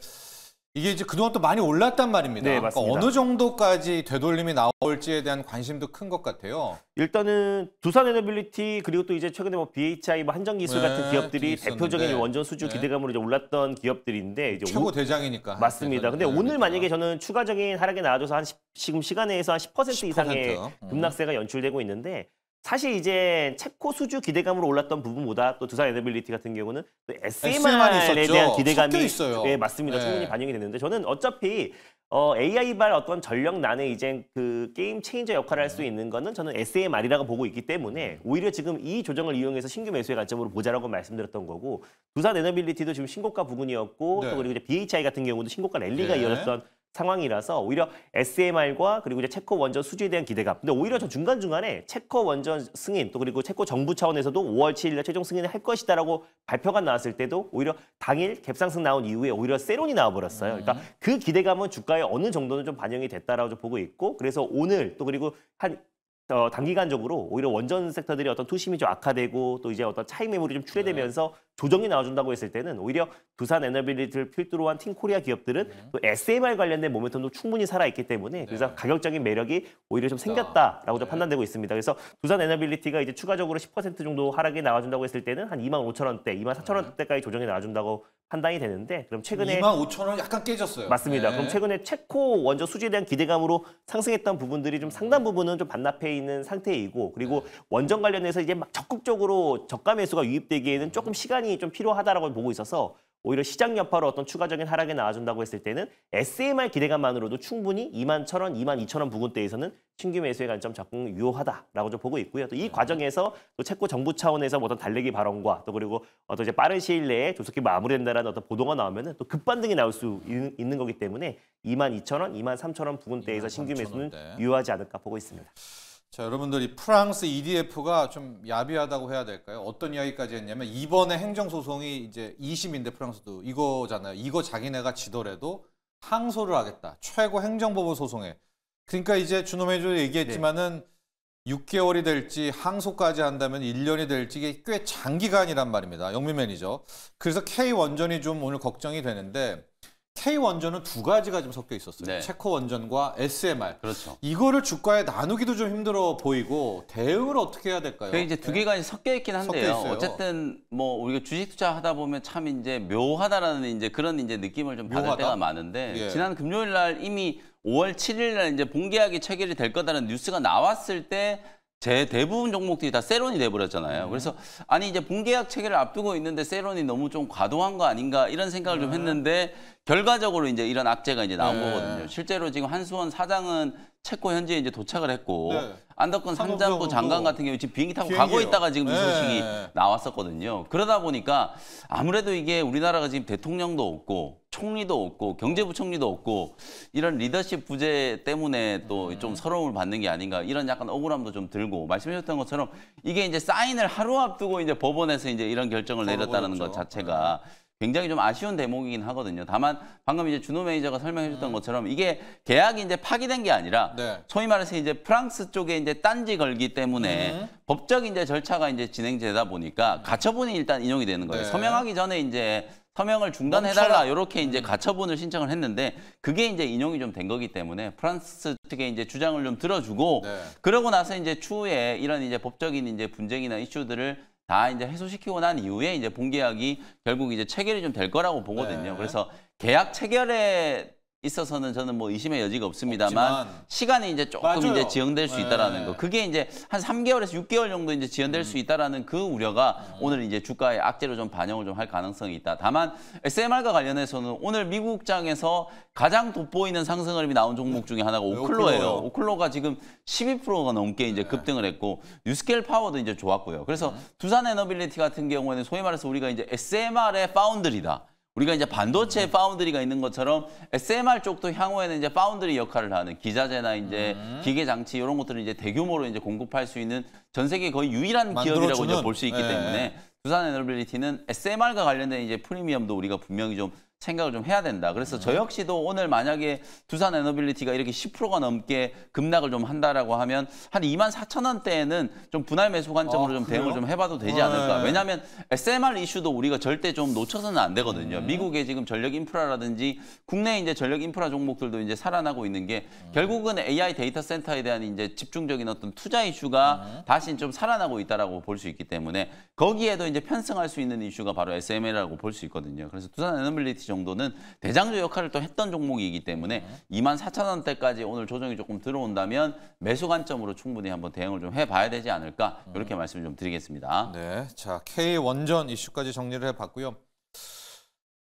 이제 그동안 또 많이 올랐단 말입니다. 네, 그러니까 맞습니다. 어느 정도까지 되돌림이 나올지에 대한 관심도 큰 것 같아요. 일단은 두산에너빌리티 그리고 또 이제 최근에 뭐 BHI, 뭐 한전기술 네, 같은 기업들이 있었는데. 대표적인 원전 수주 네. 기대감으로 이제 올랐던 기업들인데 이제 최고 대장이니까. 맞습니다. 근데 오늘 만약에 저는 추가적인 하락이 나와줘서 지금 시간에서 한 10% 이상의 10%. 급락세가 연출되고 있는데 사실 이제 체코 수주 기대감으로 올랐던 부분보다 또 두산에너빌리티 같은 경우는 또 SMR에 있었죠. 대한 기대감이 섞여 있어요. 네, 맞습니다. 네. 충분히 반영이 됐는데 저는 어차피 AI발 어떤 전력난에 이제 그 게임 체인저 역할을 할 수 있는 거는 저는 SMR이라고 보고 있기 때문에 오히려 지금 이 조정을 이용해서 신규 매수의 관점으로 보자라고 말씀드렸던 거고 두산에너빌리티도 지금 신고가 부근이었고 네. 또 그리고 이제 BHI 같은 경우도 신고가 랠리가 네. 이어졌던 상황이라서 오히려 SMR과 그리고 이제 체코 원전 수주에 대한 기대감. 근데 오히려 저 중간중간에 체코 원전 승인 또 그리고 체코 정부 차원에서도 5월 7일에 최종 승인을 할 것이다라고 발표가 나왔을 때도 오히려 당일 갭상승 나온 이후에 오히려 세론이 나와버렸어요. 그러니까 그 기대감은 주가에 어느 정도는 좀 반영이 됐다라고 좀 보고 있고 그래서 오늘 또 그리고 한 단기간적으로 오히려 원전 섹터들이 어떤 투심이 좀 악화되고 또 이제 어떤 차익 매물이 좀 출회되면서 조정이 나와준다고 했을 때는 오히려 두산에너빌리티를 필두로 한 팀코리아 기업들은 또 SMR 관련된 모멘텀도 충분히 살아있기 때문에 그래서 가격적인 매력이 오히려 좀 생겼다라고 좀 판단되고 있습니다. 그래서 두산에너빌리티가 이제 추가적으로 10% 정도 하락이 나와준다고 했을 때는 한 25,000원대, 24,000원대까지 조정이 나와준다고 판단이 되는데 그럼 최근에 25,000원 약간 깨졌어요. 맞습니다. 네. 그럼 최근에 체코 원전 수주에 대한 기대감으로 상승했던 부분들이 좀 상당 부분은 좀 반납해 있는 상태이고 그리고 원전 관련해서 이제 막 적극적으로 저가 매수가 유입되기에는 조금 시간이 좀 필요하다라고 보고 있어서 오히려 시장 여파로 어떤 추가적인 하락이 나와준다고 했을 때는 SMR 기대감만으로도 충분히 21,000원, 22,000원 부근대에서는 신규 매수의 관점 접근 유효하다라고 좀 보고 있고요. 또 이 과정에서 또 체코 정부 차원에서 어떤 달래기 발언과 또 그리고 어떤 이제 빠른 시일 내에 조속히 마무리된다라는 어떤 보도가 나오면은 또 급반등이 나올 수 있는 거기 때문에 22,000원, 23,000원 부근대에서 신규 매수는 23,000원대. 유효하지 않을까 보고 있습니다. 자, 여러분들이 프랑스 EDF가 좀 야비하다고 해야 될까요? 어떤 이야기까지 했냐면 이번에 행정소송이 이제 2심인데 프랑스도 이거잖아요. 이거 자기네가 지더라도 항소를 하겠다. 최고 행정법원 소송에. 그러니까 이제 준호매도 얘기했지만은 6개월이 될지 항소까지 한다면 1년이 될지 이게 꽤 장기간이란 말입니다. 영민 매니저. 그래서 K원전이 좀 오늘 걱정이 되는데 K원전은 두 가지가 좀 섞여 있었어요. 네. 체코 원전과 SMR. 그렇죠. 이거를 주가에 나누기도 좀 힘들어 보이고 대응을 어떻게 해야 될까요? 그게 이제 두 개가 섞여 있긴 한데요. 섞여 있어요. 어쨌든 뭐 우리가 주식 투자 하다 보면 참 이제 묘하다라는 이제 그런 이제 느낌을 좀 받을 묘하다? 때가 많은데 예. 지난 금요일 날 이미 5월 7일 날 이제 본계약이 체결이 될 거다라는 뉴스가 나왔을 때 대부분 종목들이 다 세론이 돼버렸잖아요. 그래서 아니 이제 본계약 체결을 앞두고 있는데 세론이 너무 좀 과도한 거 아닌가 이런 생각을 좀 했는데 결과적으로 이제 이런 악재가 이제 나온 거거든요. 실제로 지금 한수원 사장은 체코 현지에 이제 도착을 했고 네. 안덕근 산자부 장관 같은 경우 지금 비행기 타고 비행기예요. 가고 있다가 지금 이 소식이 네. 나왔었거든요. 그러다 보니까 아무래도 이게 우리나라가 지금 대통령도 없고 총리도 없고 경제부총리도 없고 이런 리더십 부재 때문에 또 좀 서러움을 받는 게 아닌가 이런 약간 억울함도 좀 들고 말씀하셨던 것처럼 이게 이제 사인을 하루 앞두고 이제 법원에서 이제 이런 결정을 내렸다는 것 자체가 굉장히 좀 아쉬운 대목이긴 하거든요. 다만 방금 이제 준호 매니저가 설명해 줬던 것처럼 이게 계약이 이제 파기된 게 아니라 네. 소위 말해서 이제 프랑스 쪽에 이제 딴지 걸기 때문에 법적 이제 절차가 이제 진행되다 보니까 가처분이 일단 인용이 되는 거예요. 네. 서명하기 전에 이제 서명을 중단해달라 이렇게 이제 가처분을 신청을 했는데 그게 이제 인용이 좀 된 거기 때문에 프랑스 측에 이제 주장을 좀 들어주고 네. 그러고 나서 이제 추후에 이런 이제 법적인 이제 분쟁이나 이슈들을 다 이제 해소시키고 난 이후에 이제 본계약이 결국 이제 체결이 좀 될 거라고 보거든요. 네. 그래서 계약 체결에 있어서는 저는 뭐 의심의 여지가 없습니다만 시간이 이제 조금 맞아요. 이제 지연될 수 있다라는 거. 그게 이제 한 3개월에서 6개월 정도 이제 지연될 수 있다라는 그 우려가 오늘 이제 주가의 악재로 좀 반영을 좀 할 가능성이 있다. 다만 SMR과 관련해서는 오늘 미국장에서 가장 돋보이는 상승 흐름이 나온 종목 중에 하나가 오클로예요. 오클로가 지금 12%가 넘게 이제 급등을 했고 뉴스케일 파워도 이제 좋았고요. 그래서 두산 에너빌리티 같은 경우에는 소위 말해서 우리가 이제 SMR의 파운드리다. 우리가 이제 반도체 파운드리가 있는 것처럼 SMR 쪽도 향후에는 이제 파운드리 역할을 하는 기자재나 이제 기계 장치 이런 것들을 이제 대규모로 이제 공급할 수 있는 전 세계 거의 유일한 기업이라고 이제 볼 수 있기 때문에 두산 에너빌리티는 SMR과 관련된 이제 프리미엄도 우리가 분명히 좀 생각을 좀 해야 된다. 그래서 저 역시도 오늘 만약에 두산 에너빌리티가 이렇게 10%가 넘게 급락을 좀 한다라고 하면 한 24,000원대에는 좀 분할 매수 관점으로 좀 대응을 좀 해봐도 되지 않을까. 왜냐하면 SMR 이슈도 우리가 절대 좀 놓쳐서는 안 되거든요. 미국의 지금 전력 인프라라든지 국내 이제 전력 인프라 종목들도 이제 살아나고 있는 게 결국은 AI 데이터 센터에 대한 이제 집중적인 어떤 투자 이슈가 다시 좀 살아나고 있다라고 볼 수 있기 때문에 거기에도 이제 편승할 수 있는 이슈가 바로 SMR이라고 볼 수 있거든요. 그래서 두산 에너빌리티 정도는 대장주 역할을 또 했던 종목이기 때문에 24,000원대까지 오늘 조정이 조금 들어온다면 매수 관점으로 충분히 한번 대응을 좀 해봐야 되지 않을까 이렇게 말씀을 좀 드리겠습니다. 네, 자 K 원전 이슈까지 정리를 해봤고요.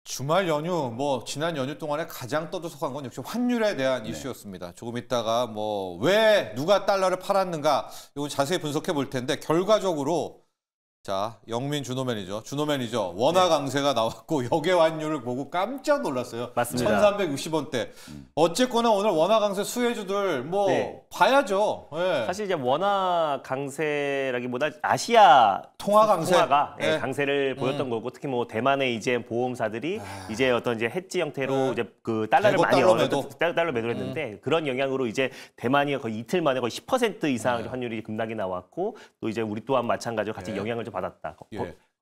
주말 연휴, 뭐 지난 연휴 동안에 가장 떠들썩한 건 역시 환율에 대한 이슈였습니다. 조금 있다가 뭐 왜 누가 달러를 팔았는가 이건 자세히 분석해 볼 텐데 결과적으로 자, 영민 준호 매니저 원화 강세가 나왔고 역외 환율을 보고 깜짝 놀랐어요. 맞습니다. 1,360원대. 어쨌거나 오늘 원화 강세 수혜주들 뭐 봐야죠. 네. 사실 이제 원화 강세라기보다 아시아 통화 강세. 통화가 강세를 보였던 거고 특히 뭐 대만의 이제 보험사들이 이제 어떤 이제 해지 형태로 이제 그 달러를 많이 달러 매도를 했는데 그런 영향으로 이제 대만이 거의 이틀 만에 거의 10% 이상 환율이 급락이 나왔고 또 이제 우리 또한 마찬가지로 같이 영향을 좀 받았다.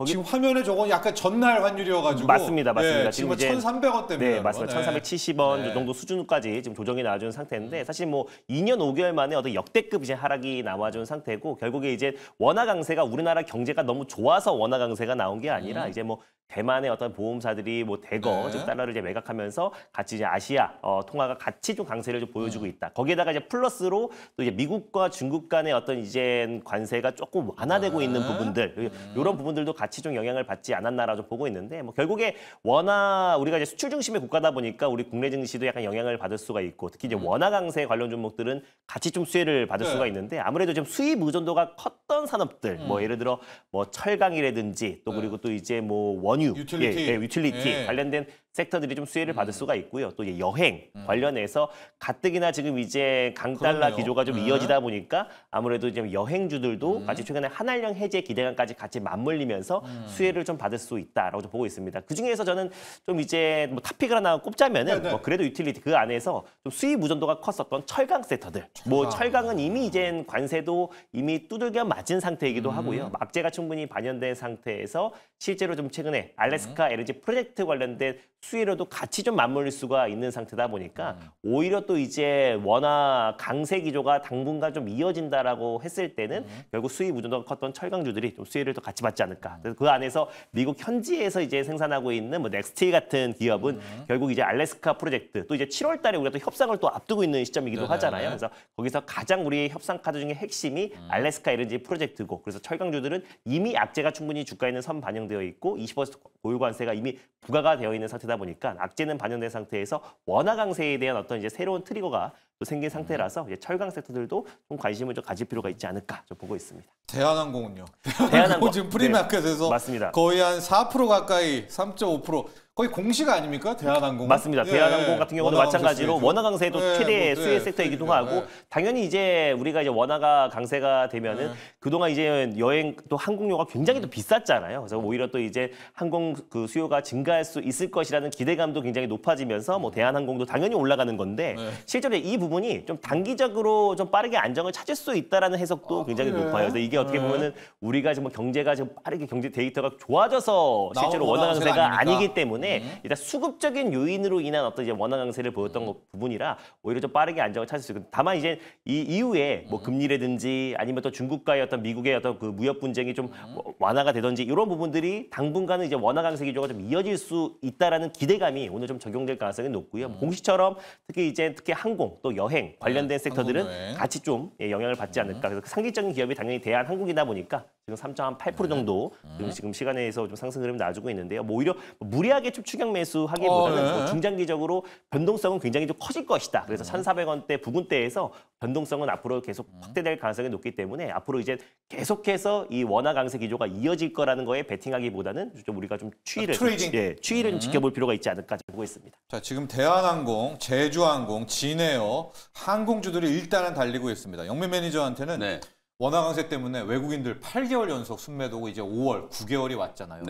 지금 화면에 저건 약간 전날 환율이어가지고 맞습니다. 지금 1,300원대입니다. 네, 맞습니다. 1,370원 정도 수준까지 지금 조정이 나와준 상태인데 사실 뭐 2년 5개월 만에 어떤 역대급 이제 하락이 나와준 상태고 결국에 이제 원화 강세가 우리나라 경제가 너무 좋아서 원화 강세가 나온 게 아니라 이제 뭐 대만의 어떤 보험사들이 뭐 대거 즉 달러를 이제 매각하면서 같이 이제 아시아 통화가 같이 좀 강세를 좀 보여주고 있다. 거기에다가 이제 플러스로 또 이제 미국과 중국 간의 어떤 이제 관세가 조금 완화되고 있는 부분들 이런 부분들도 같이 좀 영향을 받지 않았나라고 좀 보고 있는데 뭐 결국에 원화 우리가 이제 수출 중심의 국가다 보니까 우리 국내 증시도 약간 영향을 받을 수가 있고 특히 이제 원화 강세 관련 종목들은 같이 좀 수혜를 받을 수가 있는데 아무래도 좀 수입 의존도가 컸던 산업들 뭐 예를 들어 뭐 철강이라든지 또 그리고 또 이제 뭐 원유 유틸리티 관련된 섹터들이 좀 수혜를 받을 수가 있고요. 또 이제 여행 관련해서 가뜩이나 지금 이제 강달러 기조가 좀 이어지다 보니까 아무래도 이제 여행주들도 같이 최근에 한알령 해제 기대감까지 같이 맞물리면서 수혜를 좀 받을 수 있다라고 좀 보고 있습니다. 그 중에서 저는 좀 이제 뭐 탑픽을 하나 꼽자면은 뭐 그래도 유틸리티 그 안에서 좀 수입 의존도가 컸었던 철강 섹터들. 뭐 철강은 이미 이제 관세도 이미 두들겨 맞은 상태이기도 하고요. 악재가 충분히 반영된 상태에서 실제로 좀 최근에 알래스카 LNG 프로젝트 관련된 수혜로도 같이 좀 맞물릴 수가 있는 상태다 보니까 오히려 또 이제 원화 강세 기조가 당분간 좀 이어진다라고 했을 때는 결국 수입 의존도가 컸던 철강주들이 좀 수혜를 더 같이 받지 않을까. 그래서 그 안에서 미국 현지에서 이제 생산하고 있는 뭐 넥스틸 같은 기업은 결국 이제 알래스카 프로젝트 또 이제 7월 달에 우리가 또 협상을 또 앞두고 있는 시점이기도 하잖아요. 그래서 거기서 가장 우리의 협상 카드 중에 핵심이 알래스카 LNG 프로젝트고 그래서 철강주들은 이미 악재가 충분히 주가에는 선 반영되어 있고 20% 고유 관세가 이미 부과가 되어 있는 상태다 보니까 악재는 반영된 상태에서 원화 강세에 대한 어떤 이제 새로운 트리거가 또 생긴 상태라서 이제 철강 섹터들도 좀 관심을 좀 가질 필요가 있지 않을까 좀 보고 있습니다. 대한항공은요? 대한항공 지금 프리마켓에서 맞습니다. 거의 한 4% 가까이 3.5% 거의 공식 아닙니까? 대한항공. 맞습니다. 대한항공 같은 경우도 마찬가지로 원화 강세도 최대 수혜 섹터이기도 하고 당연히 이제 우리가 이제 원화가 강세가 되면은 그동안 이제 여행 또 항공료가 굉장히 또 비쌌잖아요. 그래서 오히려 또 이제 항공 그 수요가 증가할 수 있을 것이라는 기대감도 굉장히 높아지면서 뭐 대한항공도 당연히 올라가는 건데 실제로 이 부분이 좀 단기적으로 좀 빠르게 안정을 찾을 수 있다라는 해석도 굉장히 높아요. 그래서 이게 어떻게 보면은 우리가 지금 경제가 지금 빠르게 경제 데이터가 좋아져서 실제로 원화 강세가 아니기 때문에 때문에 일단 수급적인 요인으로 인한 어떤 이제 원화 강세를 보였던 부분이라 오히려 좀 빠르게 안정을 찾을 수 있고 다만 이제 이 이후에 뭐 금리라든지 아니면 또 중국과의 어떤 미국의 어떤 그 무역 분쟁이 좀 완화가 되든지 이런 부분들이 당분간은 이제 원화 강세 기조가 좀 이어질 수 있다라는 기대감이 오늘 좀 적용될 가능성이 높고요. 공시처럼 특히 항공 또 여행 관련된 섹터들은 같이 좀 영향을 받지 않을까. 그래서 상기적인 기업이 당연히 대한항공이다 보니까 지금 3.8% 정도 지금 시간에서 좀 상승 흐름이 나주고 있는데요. 뭐 오히려 무리하게 좀 추격 매수하기보다는 뭐 중장기적으로 변동성은 굉장히 좀 커질 것이다. 그래서 1,400원대 부근대에서 변동성은 앞으로 계속 확대될 가능성이 높기 때문에 앞으로 이제 계속해서 이 원화 강세 기조가 이어질 거라는 거에 베팅하기보다는 좀 우리가 좀 추이를 좀 지켜볼 필요가 있지 않을까 보고 있습니다. 자, 지금 대한항공, 제주항공, 진에어 항공주들이 일단은 달리고 있습니다. 영민 매니저한테는 원화 강세 때문에 외국인들 8개월 연속 순매도고 이제 5월, 9개월이 왔잖아요.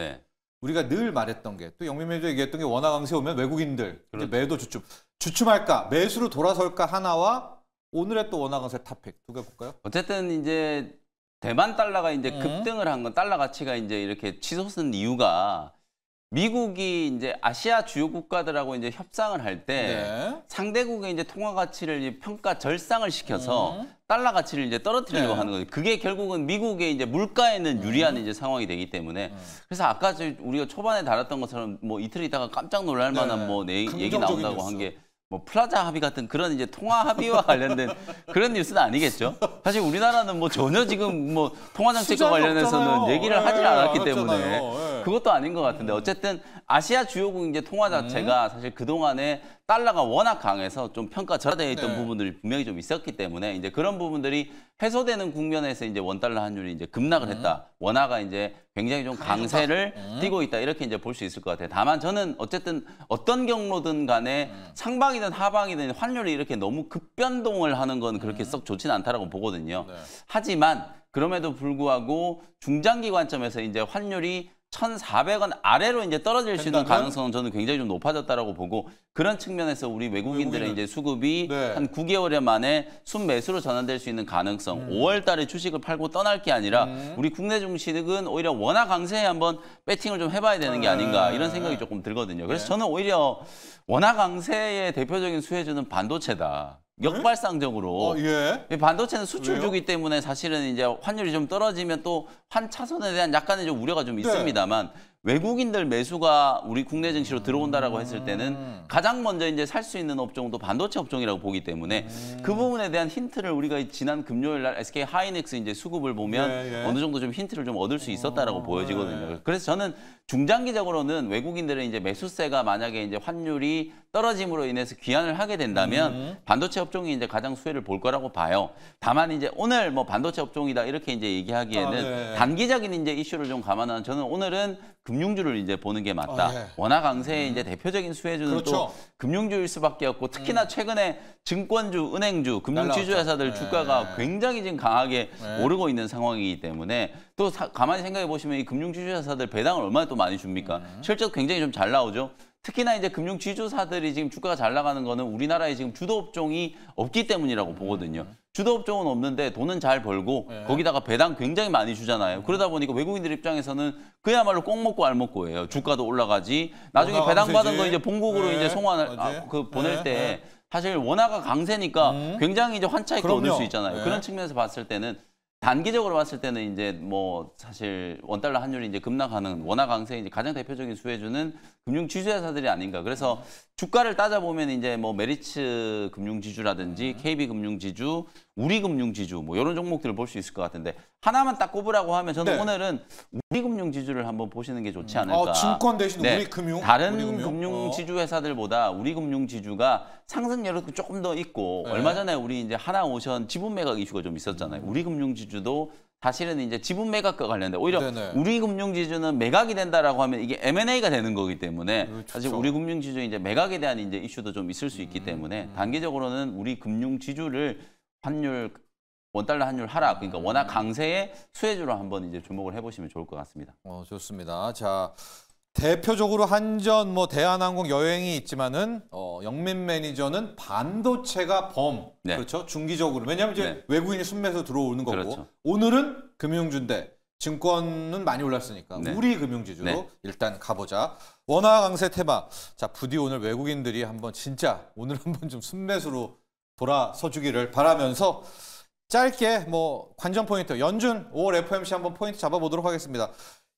우리가 늘 말했던 게 또 영민 매니저 얘기했던 게 원화 강세 오면 외국인들 이제 매도 주춤할까, 매수로 돌아설까 하나와 오늘의 또 원화 강세 탑픽 두 개 볼까요? 어쨌든 이제 대만 달러가 이제 급등을 한 건 달러 가치가 이제 이렇게 치솟은 이유가 미국이 이제 아시아 주요 국가들하고 이제 협상을 할 때 상대국의 이제 통화 가치를 평가 절상을 시켜서 달러 가치를 이제 떨어뜨리려고 하는 거예요. 그게 결국은 미국의 이제 물가에는 유리한 이제 상황이 되기 때문에 그래서 아까 우리가 초반에 다뤘던 것처럼 뭐 이틀 있다가 깜짝 놀랄 만한 뭐 얘기 나온다고 한 게 뭐 플라자 합의 같은 그런 이제 통화 합의와 관련된 그런 뉴스는 아니겠죠. 사실 우리나라는 뭐 전혀 지금 뭐 통화 정책과 관련해서는 얘기를 하질 않았기 때문에 그것도 아닌 것 같은데 어쨌든 아시아 주요국 이제 통화 자체가 사실 그 동안에 달러가 워낙 강해서 좀 평가 절하되어 있던 부분들이 분명히 좀 있었기 때문에 이제 그런 부분들이 해소되는 국면에서 이제 원달러 환율이 이제 급락을 했다. 원화가 이제 굉장히 좀 강세를 띠고 있다. 이렇게 이제 볼 수 있을 것 같아요. 다만 저는 어쨌든 어떤 경로든 간에 상방이든 하방이든 환율이 이렇게 너무 급변동을 하는 건 그렇게 썩 좋지는 않다라고 보거든요. 하지만 그럼에도 불구하고 중장기 관점에서 이제 환율이 1,400원 아래로 이제 떨어질 수 있는 가능성은 저는 굉장히 좀 높아졌다라고 보고 그런 측면에서 우리 외국인들의 이제 수급이 한 9개월 만에 순매수로 전환될 수 있는 가능성 5월 달에 주식을 팔고 떠날 게 아니라 우리 국내 증시는 오히려 원화 강세에 한번 배팅을 좀 해봐야 되는 게 아닌가 이런 생각이 조금 들거든요. 그래서 저는 오히려 원화 강세의 대표적인 수혜주는 반도체다. 역발상적으로 반도체는 수출주기 때문에 사실은 이제 환율이 좀 떨어지면 또 환 차선에 대한 약간의 좀 우려가 좀 있습니다만 외국인들 매수가 우리 국내 증시로 들어온다라고 했을 때는 가장 먼저 이제 살 수 있는 업종도 반도체 업종이라고 보기 때문에 그 부분에 대한 힌트를 우리가 지난 금요일 날 SK 하이닉스 이제 수급을 보면 어느 정도 좀 힌트를 좀 얻을 수 있었다라고 보여지거든요. 그래서 저는 중장기적으로는 외국인들의 이제 매수세가 만약에 이제 환율이 떨어짐으로 인해서 귀환을 하게 된다면 반도체 업종이 이제 가장 수혜를 볼 거라고 봐요. 다만 이제 오늘 뭐 반도체 업종이다 이렇게 이제 얘기하기에는 단기적인 이제 이슈를 좀 감안하는 저는 오늘은 금융주를 이제 보는 게 맞다. 원화 강세의 이제 대표적인 수혜주는 또 금융주일 수밖에 없고 특히나 최근에 증권주, 은행주, 금융지주 회사들 주가가 굉장히 지금 강하게 오르고 있는 상황이기 때문에 또 가만히 생각해 보시면 이 금융지주 회사들 배당을 얼마나 또 많이 줍니까? 실적 굉장히 좀 잘 나오죠. 특히나 이제 금융지주사들이 지금 주가가 잘 나가는 거는 우리나라에 지금 주도 업종이 없기 때문이라고 보거든요. 주도 업종은 없는데 돈은 잘 벌고 거기다가 배당 굉장히 많이 주잖아요. 그러다 보니까 외국인들 입장에서는 그야말로 꼭 먹고 알 먹고예요. 주가도 올라가지. 나중에 배당 받은 거 이제 본국으로 이제 송환을 보낼 때 사실 원화가 강세니까 굉장히 이제 환차익도 얻을 수 있잖아요. 그런 측면에서 봤을 때는 단기적으로 봤을 때는 이제 뭐 사실 원달러 환율이 이제 급락하는 원화 강세의 이제 가장 대표적인 수혜주는 금융 지주회사들이 아닌가. 그래서 주가를 따져보면 이제 뭐 메리츠 금융지주라든지 KB 금융지주, 우리금융지주 뭐 이런 종목들을 볼 수 있을 것 같은데 하나만 딱 꼽으라고 하면 저는 오늘은 우리금융지주를 한번 보시는 게 좋지 않을까. 증권 대신 우리금융? 다른 금융지주 회사들보다 우리금융지주가 상승률이 조금 더 있고 얼마 전에 우리 이제 하나오션 지분 매각 이슈가 좀 있었잖아요. 우리금융지주도 사실은 이제 지분 매각과 관련된 오히려 우리금융지주는 매각이 된다라고 하면 이게 M&A가 되는 거기 때문에 사실 우리금융지주 이제 매각에 대한 이제 이슈도 좀 있을 수 있기 때문에 단기적으로는 우리금융지주를 원달러 환율 하락, 그러니까 원화 강세의 수혜주로 한번 이제 주목을 해보시면 좋을 것 같습니다. 좋습니다. 자, 대표적으로 한전, 뭐 대한항공, 여행이 있지만은 영민 매니저는 반도체가 그렇죠. 중기적으로 왜냐하면 이제 외국인이 순매수 들어오는 거고 오늘은 금융주인데 증권은 많이 올랐으니까 네. 우리 금융지주로 네. 일단 가보자. 원화 강세 테마. 자, 부디 오늘 외국인들이 한번 진짜 오늘 한번 좀 순매수로 돌아서주기를 바라면서 짧게 뭐 관전 포인트 연준 5월 FOMC 한번 포인트 잡아보도록 하겠습니다.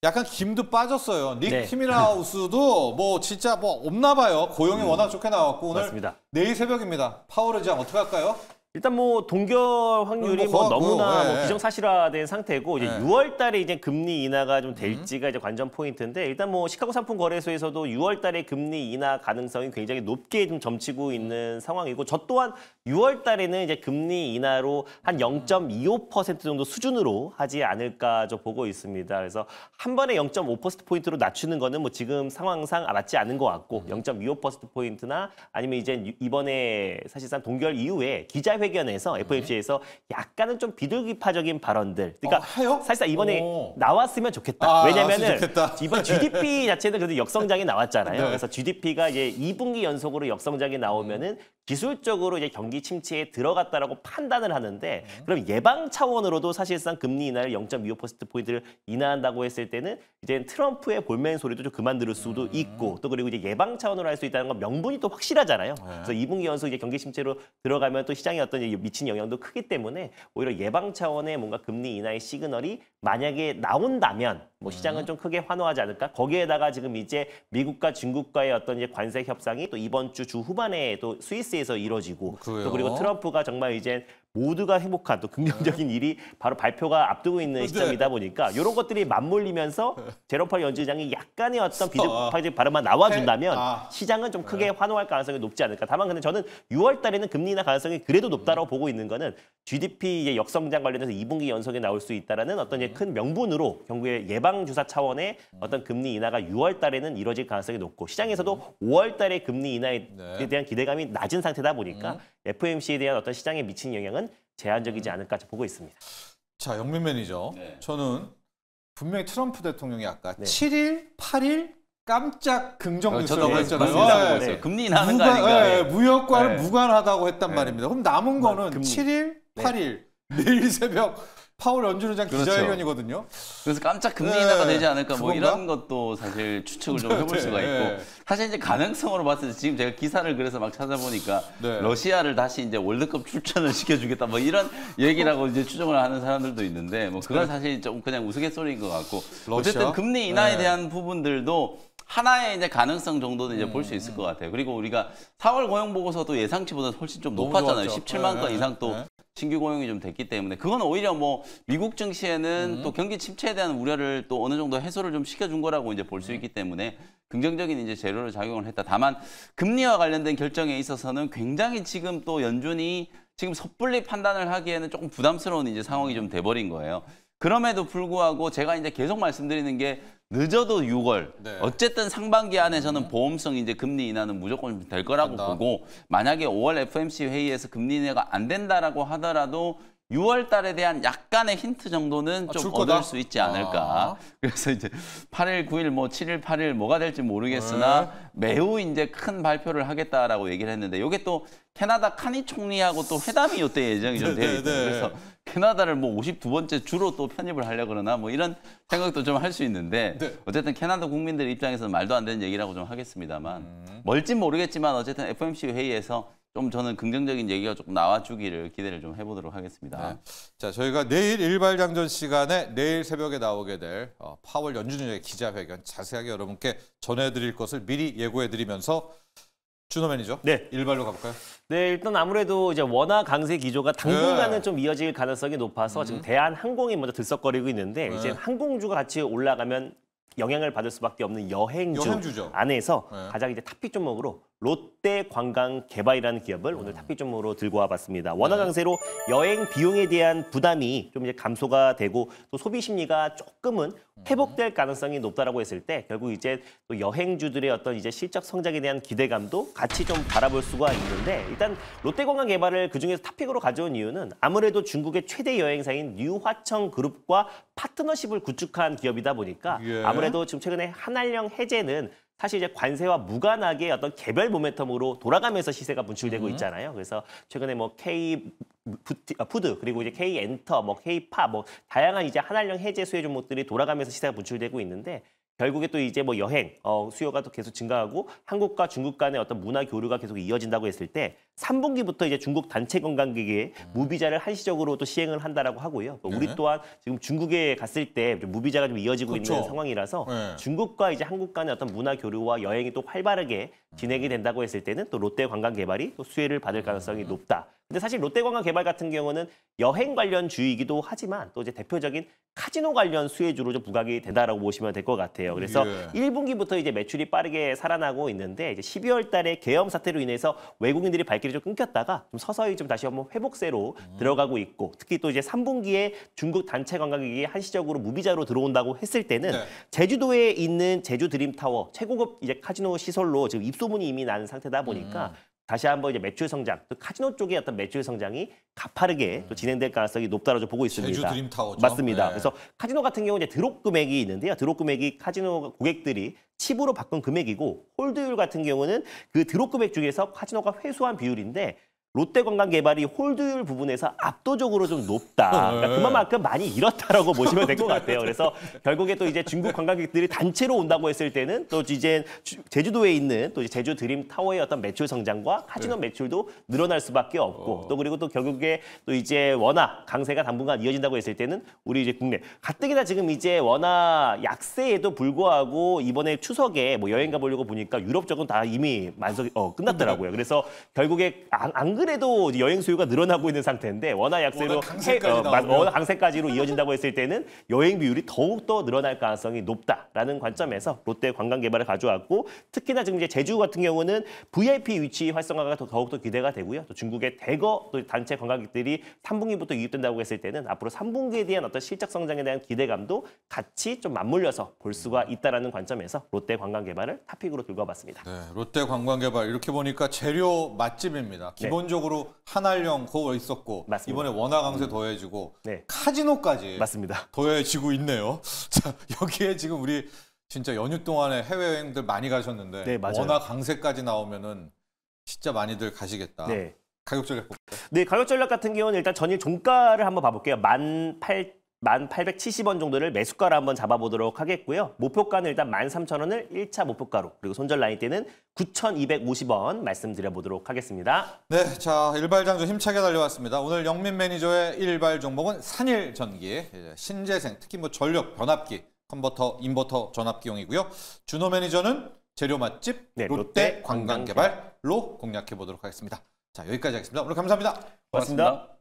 약간 김도 빠졌어요. 닉 네. 티밀하우스도 뭐 진짜 뭐 없나 봐요. 고용이 워낙 좋게 나왔고 오늘 맞습니다. 내일 새벽입니다. 파월 의장 어떻게 할까요? 일단 뭐 동결 확률이 뭐 뭐 너무나 예. 뭐 기정사실화된 상태고 이제 예. 6월달에 이제 금리 인하가 좀 될지가 이제 관전 포인트인데 일단 뭐 시카고 상품 거래소에서도 6월달에 금리 인하 가능성이 굉장히 높게 좀 점치고 있는 상황이고 저 또한 6월달에는 이제 금리 인하로 한 0.25% 정도 수준으로 하지 않을까 좀 보고 있습니다. 그래서 한 번에 0.5% 포인트로 낮추는 거는 뭐 지금 상황상 맞지 않은 것 같고 0.25% 포인트나 아니면 이제 이번에 사실상 동결 이후에 기자회견에서 FOMC에서 약간은 좀 비둘기파적인 발언들. 그러니까 해요? 사실상 이번에 오. 나왔으면 좋겠다. 아, 왜냐면은 나왔으면 좋겠다. 이번 GDP 자체는 그래도 역성장이 나왔잖아요. 네. 그래서 GDP가 이제 2분기 연속으로 역성장이 나오면은 기술적으로 이제 경기 침체에 들어갔다라고 판단을 하는데 그럼 예방 차원으로도 사실상 금리 인하를 0.25% 포인트를 인하한다고 했을 때는 이제 트럼프의 볼멘 소리도 좀 그만 들을 수도 있고 또 그리고 이제 예방 차원으로 할 수 있다는 건 명분이 또 확실하잖아요. 그래서 2분기 연속 이제 경기 침체로 들어가면 또 시장에 어떤 이제 미친 영향도 크기 때문에 오히려 예방 차원의 뭔가 금리 인하의 시그널이 만약에 나온다면 뭐 시장은 좀 크게 환호하지 않을까? 거기에다가 지금 이제 미국과 중국과의 어떤 이제 관세 협상이 또 이번 주 후반에 또 스위스에서 이루어지고 그래요? 또 그리고 트럼프가 정말 이제 모두가 행복한 또 긍정적인 일이 바로 발표가 앞두고 있는 시점이다 보니까 이런 것들이 맞물리면서 제롬 파월 연준장이 약간의 어떤 비등파적 발언만 나와준다면 시장은 좀 크게 환호할 가능성이 높지 않을까. 다만 근데 저는 6월 달에는 금리 인하 가능성이 그래도 높다라고 보고 있는 거는 GDP 이제 역성장 관련해서 2분기 연속에 나올 수 있다라는 어떤 이제 큰 명분으로 결국에 예방 주사 차원의 어떤 금리 인하가 6월 달에는 이루어질 가능성이 높고 시장에서도 5월 달에 금리 인하에 대한 기대감이 낮은 상태다 보니까 FOMC에 대한 어떤 시장에 미친 영향은 제한적이지 않을까 보고 있습니다. 자, 영민 매니저. 네. 저는 분명히 트럼프 대통령이 아까 네. 7일, 8일 깜짝 긍정 뉴스라고 저도 했잖아요. 맞습니다. 네. 금리 인하는 거 아닌가? 무역과는 네. 무관하다고 했단 말입니다. 그럼 남은 거는 금리. 7일, 8일, 내일 새벽 파월 연준 의장 그렇죠. 기자회견이거든요. 그래서 깜짝 금리 인하가 되지 않을까 뭐 그건가? 이런 것도 사실 추측을 좀 해볼 수가 있고 사실 이제 가능성으로 봤을 때 지금 제가 기사를 그래서 막 찾아보니까 네. 러시아를 다시 이제 월드컵 출전을 시켜주겠다 뭐 이런 얘기라고 이제 추정을 하는 사람들도 있는데 뭐 그건 사실 좀 그냥 우스갯소리인 것 같고 어쨌든 금리 인하에 대한 부분들도 하나의 이제 가능성 정도는 이제 볼 수 있을 것 같아요. 그리고 우리가 4월 고용 보고서도 예상치보다 훨씬 좀 너무 높았잖아요. 좋았죠. 17만 건 네. 이상 또 네. 신규 고용이 좀 됐기 때문에 그건 오히려 뭐 미국 증시에는 또 경기 침체에 대한 우려를 또 어느 정도 해소를 좀 시켜준 거라고 이제 볼 수 있기 때문에 긍정적인 이제 재료로 작용을 했다. 다만 금리와 관련된 결정에 있어서는 굉장히 지금 또 연준이 지금 섣불리 판단을 하기에는 조금 부담스러운 이제 상황이 좀 돼버린 거예요. 그럼에도 불구하고 제가 이제 계속 말씀드리는 게 늦어도 6월 네. 어쨌든 상반기 안에 저는 보험성 이제 금리 인하는 무조건 될 거라고 보고 만약에 5월 FOMC 회의에서 금리 인하가 안 된다라고 하더라도 6월 달에 대한 약간의 힌트 정도는 좀 얻을 수 있지 않을까. 그래서 이제 8일, 9일, 뭐 7일, 8일 뭐가 될지 모르겠으나 매우 이제 큰 발표를 하겠다라고 얘기를 했는데 이게 또 캐나다 카니 총리하고 또 회담이 이때 예정이 좀 되어 있어요. 그래서 캐나다를 뭐 52번째 주로 또 편입을 하려고 그러나 뭐 이런 생각도 좀 할 수 있는데 어쨌든 캐나다 국민들 입장에서는 말도 안 되는 얘기라고 좀 하겠습니다만 멀진 모르겠지만 어쨌든 FOMC 회의에서 좀 저는 긍정적인 얘기가 조금 나와주기를 기대를 좀 해보도록 하겠습니다. 네. 자, 저희가 내일 일발장전 시간에 내일 새벽에 나오게 될 파월 연준 의장의 기자회견 자세하게 여러분께 전해드릴 것을 미리 예고해드리면서 준호 매니저, 네. 일발로 가볼까요? 네, 일단 아무래도 이제 원화 강세 기조가 당분간은 좀 이어질 가능성이 높아서 지금 대한항공이 먼저 들썩거리고 있는데 이제 항공주가 같이 올라가면 영향을 받을 수밖에 없는 여행주 안에서 가장 이제 탑픽 종목으로 롯데관광개발이라는 기업을 오늘 탑픽 종목으로 들고 와봤습니다. 원화 강세로 여행 비용에 대한 부담이 좀 이제 감소가 되고 또 소비 심리가 조금은 회복될 가능성이 높다라고 했을 때 결국 이제 또 여행주들의 어떤 이제 실적 성장에 대한 기대감도 같이 좀 바라볼 수가 있는데 일단 롯데관광개발을 그중에서 탑픽으로 가져온 이유는 아무래도 중국의 최대 여행사인 뉴화청 그룹과 파트너십을 구축한 기업이다 보니까 아무래도 지금 최근에 한한령 해제는 사실 이제 관세와 무관하게 어떤 개별 모멘텀으로 돌아가면서 시세가 분출되고 있잖아요. 그래서 최근에 뭐 푸드 그리고 이제 K-엔터, 뭐 K-팝, 뭐 다양한 이제 한알령 해제 수혜 종목들이 돌아가면서 시세가 분출되고 있는데 결국에 또 이제 뭐 여행 수요가 또 계속 증가하고 한국과 중국 간의 어떤 문화 교류가 계속 이어진다고 했을 때 3분기부터 이제 중국 단체 관광객의 무비자를 한시적으로 또 시행을 한다라고 하고요. 우리 또한 지금 중국에 갔을 때 무비자가 좀 이어지고 그렇죠. 있는 상황이라서 중국과 이제 한국 간의 어떤 문화 교류와 여행이 또 활발하게 진행이 된다고 했을 때는 또 롯데관광개발이 또 수혜를 받을 가능성이 높다. 근데 사실 롯데관광개발 같은 경우는 여행 관련 주이기도 하지만 또 이제 대표적인 카지노 관련 수혜주로 좀 부각이 된다라고 보시면 될 것 같아요. 그래서 1분기부터 이제 매출이 빠르게 살아나고 있는데 이제 12월 달에 계엄 사태로 인해서 외국인들이 발길이 좀 끊겼다가 좀 서서히 좀 다시 한번 회복세로 들어가고 있고 특히 또 이제 3분기에 중국 단체 관광객이 한시적으로 무비자로 들어온다고 했을 때는 제주도에 있는 제주 드림타워 최고급 이제 카지노 시설로 지금 입소문이 이미 난 상태다 보니까 다시 한번 이제 매출 성장, 또 카지노 쪽의 어떤 매출 성장이 가파르게 또 진행될 가능성이 높다고 좀 보고 있습니다. 제주 드림타워죠. 맞습니다. 그래서 카지노 같은 경우는 이제 드롭 금액이 있는데요. 드롭 금액이 카지노 고객들이 칩으로 바꾼 금액이고 홀드율 같은 경우는 그 드롭 금액 중에서 카지노가 회수한 비율인데 롯데관광개발이 홀드율 부분에서 압도적으로 좀 높다. 그러니까 그만큼 많이 잃었다라고 보시면 될 것 같아요. 그래서 결국에 또 이제 중국 관광객들이 단체로 온다고 했을 때는 또 이제 제주도에 있는 또 이제 제주 드림 타워의 어떤 매출 성장과 카지노 매출도 늘어날 수밖에 없고 또 그리고 또 결국에 또 이제 워낙 강세가 당분간 이어진다고 했을 때는 우리 이제 국내 가뜩이나 지금 이제 워낙 약세에도 불구하고 이번에 추석에 뭐 여행 가보려고 보니까 유럽 쪽은 다 이미 끝났더라고요. 그래서 결국에 안 그래도 여행 수요가 늘어나고 있는 상태인데 워낙 약세로 워낙 강세까지로 이어진다고 했을 때는 여행 비율이 더욱더 늘어날 가능성이 높다라는 관점에서 롯데 관광개발을 가져왔고 특히나 지금 이제 제주 같은 경우는 VIP 위치 활성화가 더욱더 기대가 되고요. 또 중국의 대거 또 단체 관광객들이 3분기부터 유입된다고 했을 때는 앞으로 3분기에 대한 어떤 실적 성장에 대한 기대감도 같이 좀 맞물려서 볼 수가 있다라는 관점에서 롯데 관광개발을 탑픽으로 들고 와봤습니다. 네, 롯데 관광개발 이렇게 보니까 재료 맛집입니다. 기본적으로 한알령 그거 있었고 맞습니다. 이번에 원화 강세 더해지고 카지노까지 맞습니다. 더해지고 있네요. 자, 여기에 지금 우리 진짜 연휴 동안에 해외여행들 많이 가셨는데 원화 강세까지 나오면은 진짜 많이들 가시겠다. 가격 전략 볼까요? 네, 가격 전략 같은 경우는 일단 전일 종가를 한번 봐볼게요. 1870원 정도를 매수가로 한번 잡아보도록 하겠고요. 목표가는 일단 13,000원을 1차 목표가로 그리고 손절 라인 때는 9,250원 말씀드려보도록 하겠습니다. 네, 자 일발장조 힘차게 달려왔습니다. 오늘 영민 매니저의 일발 종목은 산일전기, 신재생, 특히 뭐 전력, 변압기, 컨버터, 인버터, 전압기용이고요. 준호 매니저는 재료 맛집, 롯데 관광개발로 공략해보도록 하겠습니다. 자 여기까지 하겠습니다. 오늘 감사합니다. 고맙습니다.